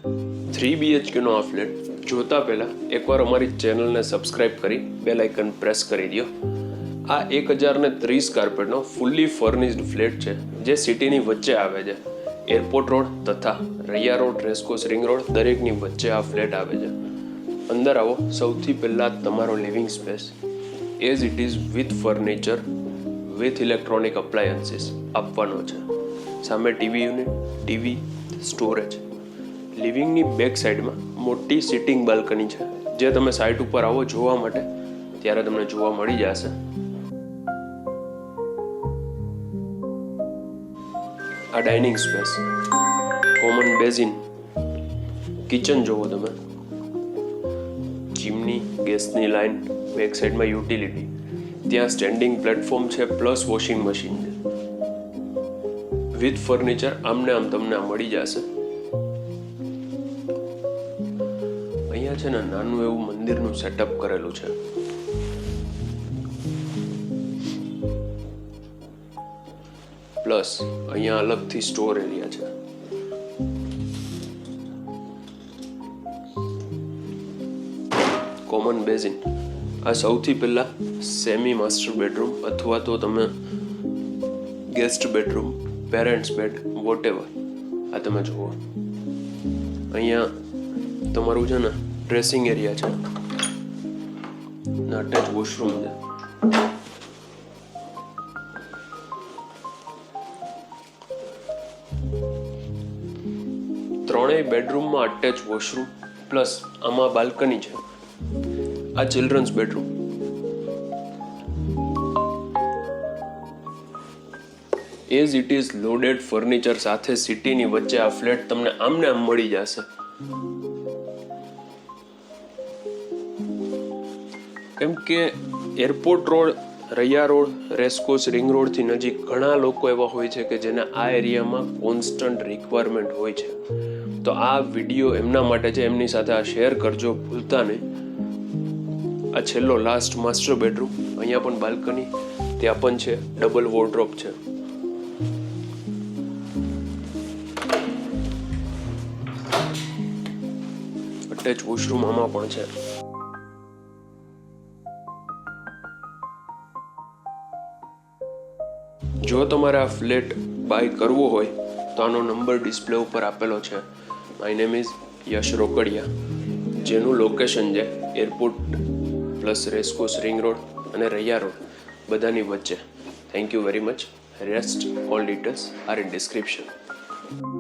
3 BHK નો આ flat જોતા પહેલાં એકવાર અમારી ચેનલને સબસ્ક્રાઇબ કરી બેલ આઇકન પ્રેસ કરી દો. આ 1030 કાર્પેટનો ફૂલ્લી ફર્નિશ્ડ ફ્લેટ છે જે સિટીની વચ્ચે આવે છે. એરપોર્ટ રોડ તથા Raiya road, racecourse ring road દરેકની વચ્ચે આ ફ્લેટ આવે છે. અંદર આવો. સૌથી પહેલાં તમારો living space as it is with furniture with electronic appliances આપવાનો છે. સામે ટીવી યુનિટ, ટીવી, સ્ટોરેજ. લિવિંગની બેક સાઈડમાં મોટી સિટિંગ બાલ્કની છે જે તમે સાઇટ ઉપર આવો જોવા માટે ત્યારે તમને જોવા મળી જશે. આ dining space, common basin, kitchen જોવો તમે, ચીમની, ગેસની લાઇન, બેક સાઈડમાં યુટિલિટી, ત્યાં સ્ટેન્ડિંગ પ્લેટફોર્મ છે પ્લસ વોશિંગ મશીન છે. વિથ ફર્નિચર આમને આમ તમને મળી જશે. અહીંયા છે ને નાનું એવું મંદિરનું સેટઅપ કરેલું છે. પ્લસ અહીંયા અલગથી સ્ટોર એરિયા છે. Common basin. આ સૌથી પહેલા સેમી માસ્ટર બેડરૂમ અથવા તો તમે guest bedroom, parents bed, whatever આ તમે જુઓ. અહીંયા તમારું છે ને ડ્રેસિંગ એરિયા છે, અટેચ વોશરૂમ છે. ત્રણેય બેડરૂમમાં અટેચ વોશરૂમ પ્લસ આમાં બાલ્કની છે. આ children's bedroom. As it is loaded furniture સાથે સિટીની વચ્ચે આ ફ્લેટ તમને આમને આમ મળી જશે. કેમ કે airport road, Raiya road, racecourse ring રોડથી નજીક ઘણા લોકો એવા હોય છે કે જેને આ એરિયામાં કોન્સ્ટન્ટ રિક્વાયરમેન્ટ હોય છે. તો આ વિડીયો એમના માટે છે, એમની સાથે આ શેર કરજો ભૂલતા નહીં. આ છેલ્લો લાસ્ટ માસ્ટર બેડરૂમ. અહીંયા પણ બાલ્કની, ત્યાં પણ છે, ડબલ વોર્ડરોબ છે. અટેચ વોશરૂમ આમાં પણ છે. જો તમારે આ ફ્લેટ બાય કરવો હોય તો આનો નંબર ડિસ્પ્લે ઉપર આપેલો છે. માય નેમ ઇઝ યશ રોકડિયા, જેનું લોકેશન છે airport plus racecourse ring road અને રૈયા રોડ બધાની વચ્ચે. Thank you very much. Rest all details are in description.